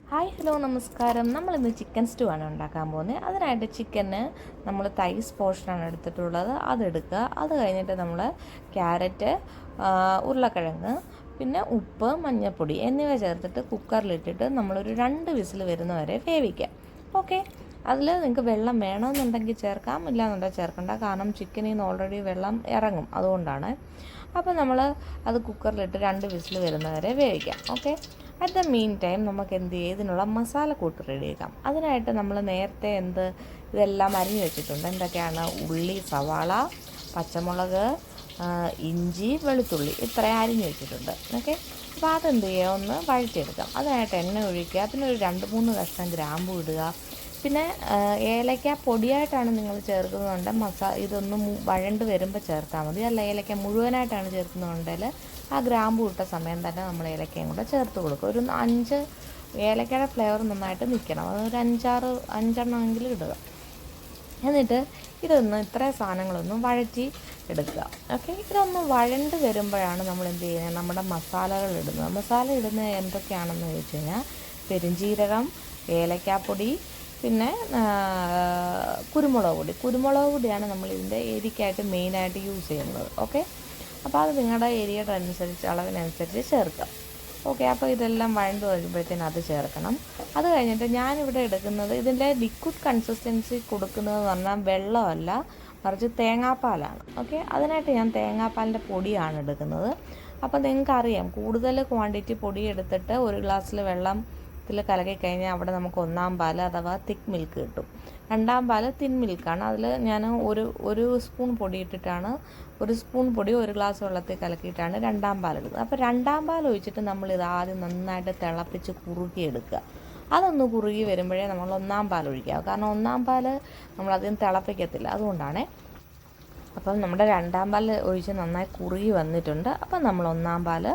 Hi hello നമസ്കാരം. നമ്മളിന്ന് chicken stew ആണ് ഉണ്ടാക്കാൻ പോകുന്നത്. അതിനായിട്ട് ചിക്കന് നമ്മൾ തൈസ് പോർഷനാണ് എടുത്തിട്ടുള്ളത്, അതെടുക്കുക. അത് കഴിഞ്ഞിട്ട് നമ്മൾ ക്യാരറ്റ്, ഉരുളക്കിഴങ്ങ്, പിന്നെ ഉപ്പ്, മഞ്ഞൾപ്പൊടി എന്നിവ ചേർത്തിട്ട് കുക്കറിലിട്ടിട്ട് നമ്മളൊരു 2 വിസിൽ വരുന്നവരെ വേവിക്കാം. ഓക്കെ, അതിൽ നിങ്ങൾക്ക് വെള്ളം വേണമെന്നുണ്ടെങ്കിൽ ചേർക്കാം, ഇല്ലയെന്നുണ്ടെങ്കിൽ ചേർക്കണ്ട. കാരണം ചിക്കനിൽ നിന്ന് ഓൾറെഡി വെള്ളം ഇറങ്ങും, അതുകൊണ്ടാണ്. അപ്പോൾ നമ്മൾ അത് കുക്കറിലിട്ട് 2 വിസിൽ വരുന്നവരെ വേവിക്കാം. Okay, at the mean time നമുക്ക് എന്ത് ചെയ്യും, ഇതിനുള്ള മസാലക്കൂട്ട് റെഡിയാക്കാം. അതിനായിട്ട് നമ്മൾ നേരത്തെ ഇതെല്ലാം അരിഞ്ഞ് വെച്ചിട്ടുണ്ട്. എന്തൊക്കെയാണ്? ഉള്ളി, സവാള, പച്ചമുളക്, ഇഞ്ചി, വെളുത്തുള്ളി, ഇത്രയും അരിഞ്ഞ് വെച്ചിട്ടുണ്ട്. ഓക്കെ, അപ്പോൾ അതെന്ത് ചെയ്യുക, ഒന്ന് വഴറ്റിയെടുക്കാം. അതിനായിട്ട് എണ്ണ ഒഴിക്കുക, പിന്നെ ഒരു 2-3 കഷ്ണം ഗ്രാമ്പു ഇടുക. പിന്നെ ഏലക്ക പൊടിയായിട്ടാണ് നിങ്ങൾ ചേർക്കുന്നതുകൊണ്ട് ഇതൊന്ന് വഴണ്ട് വരുമ്പോൾ ചേർത്താൽ മതി. അല്ല, ഏലക്ക മുഴുവനായിട്ടാണ് ചേർക്കുന്നതുകൊണ്ടെങ്കിൽ ആ ഗ്രാമ്പു ഇട്ട സമയം തന്നെ നമ്മൾ ഏലക്കയും കൂടെ ചേർത്ത് കൊടുക്കുക. ഒരു 5 ഏലക്കയുടെ ഫ്ലേവർ നന്നായിട്ട് നിൽക്കണം. അതൊരു 5-6 ഇടുക. എന്നിട്ട് ഇത്രയും സാധനങ്ങളൊന്നും വഴറ്റി എടുക്കുക. ഓക്കെ, ഇതൊന്ന് വഴണ്ട് വരുമ്പോഴാണ് നമ്മൾ എന്ത് ചെയ്യുന്നത്, നമ്മുടെ മസാലകൾ ഇടുന്നത്. മസാല ഇടുന്നത് എന്തൊക്കെയാണെന്ന് ചോദിച്ചു കഴിഞ്ഞാൽ പെരുംജീരകം, ഏലക്കാപ്പൊടി, പിന്നെ കുരുമുളക് പൊടിയാണ് നമ്മൾ ഇതിൻ്റെ എരിക്കായിട്ട് മെയിനായിട്ട് യൂസ് ചെയ്യുന്നത്. ഓക്കെ, അപ്പോൾ അത് നിങ്ങളുടെ ഏരിയയുടെ അളവിനനുസരിച്ച് ചേർക്കാം. ഓക്കെ, അപ്പോൾ ഇതെല്ലാം വഴണ്ട് വരുമ്പോഴത്തേനും അത് ചേർക്കണം. അത് കഴിഞ്ഞിട്ട് ഞാനിവിടെ എടുക്കുന്നത്, ഇതിൻ്റെ ലിക്വിഡ് കൺസിസ്റ്റൻസി കൊടുക്കുന്നതെന്ന് പറഞ്ഞാൽ വെള്ളമല്ല, മറിച്ച് തേങ്ങാപ്പാലാണ്. ഓക്കെ, അതിനായിട്ട് ഞാൻ തേങ്ങാപ്പാലിൻ്റെ പൊടിയാണ് എടുക്കുന്നത്. അപ്പോൾ നിങ്ങൾക്കറിയാം, കൂടുതൽ ക്വാണ്ടിറ്റി പൊടി എടുത്തിട്ട് 1 ഗ്ലാസ്സിൽ വെള്ളത്തിൽ കലക്കി കഴിഞ്ഞാൽ അവിടെ നമുക്ക് 1-ാം പാൽ അഥവാ തിക്ക് മിൽക്ക് കിട്ടും. 2-ാം പാൽ തിൻ മിൽക്കാണ്. അതിൽ ഞാൻ ഒരു സ്പൂൺ പൊടി ഇട്ടിട്ടാണ്, 1 സ്പൂൺ പൊടി 1 ഗ്ലാസ് വെള്ളത്തിൽ കലക്കിയിട്ടാണ് 2-ാം പാൽ എടുക്കുന്നത്. അപ്പോൾ 2-ാം പാൽ ഒഴിച്ചിട്ട് നമ്മളിത് ആദ്യം നന്നായിട്ട് തിളപ്പിച്ച് കുറുകിയെടുക്കുക. അതൊന്ന് കുറുകി വരുമ്പോഴേ നമ്മൾ 1-ാം പാൽ ഒഴിക്കുക. കാരണം 1-ാം പാൽ നമ്മളധികം തിളപ്പിക്കത്തില്ല, അതുകൊണ്ടാണ്. അപ്പം നമ്മുടെ 2-ാം പാൽ ഒഴിച്ച് നന്നായി കുറുകി വന്നിട്ടുണ്ട്. അപ്പം നമ്മൾ 1-ാം പാൽ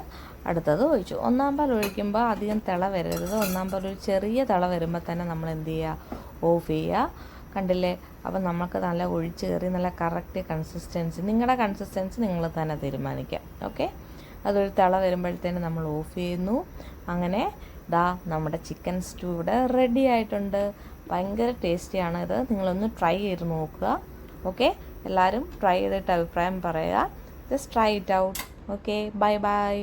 അടുത്തത് ഒഴിച്ചു. 1-ാം പാൽ ഒഴിക്കുമ്പോൾ അധികം തിള വരരുത്. 1-ാം പാൽ ഒരു ചെറിയ തിള വരുമ്പോൾ തന്നെ നമ്മൾ എന്ത് ചെയ്യുക, ഓഫ് ചെയ്യുക. കണ്ടില്ലേ? അപ്പം നമുക്ക് നല്ല ഒഴിച്ച് കയറി നല്ല കറക്റ്റ് കൺസിസ്റ്റൻസി, നിങ്ങളുടെ കൺസിസ്റ്റൻസി നിങ്ങൾ തന്നെ തീരുമാനിക്കാം. ഓക്കെ, അതൊരു തിള വരുമ്പോഴത്തേന് നമ്മൾ ഓഫ് ചെയ്യുന്നു. അങ്ങനെ നമ്മുടെ ചിക്കൻ സ്റ്റൂ ഇവിടെ റെഡി ആയിട്ടുണ്ട്. ഭയങ്കര ടേസ്റ്റിയാണ് ഇത്. നിങ്ങളൊന്ന് ട്രൈ ചെയ്ത് നോക്കുക. ഓക്കെ, എല്ലാവരും ട്രൈ ചെയ്തിട്ട് അഭിപ്രായം പറയുക. Just try it out. Okay, bye bye.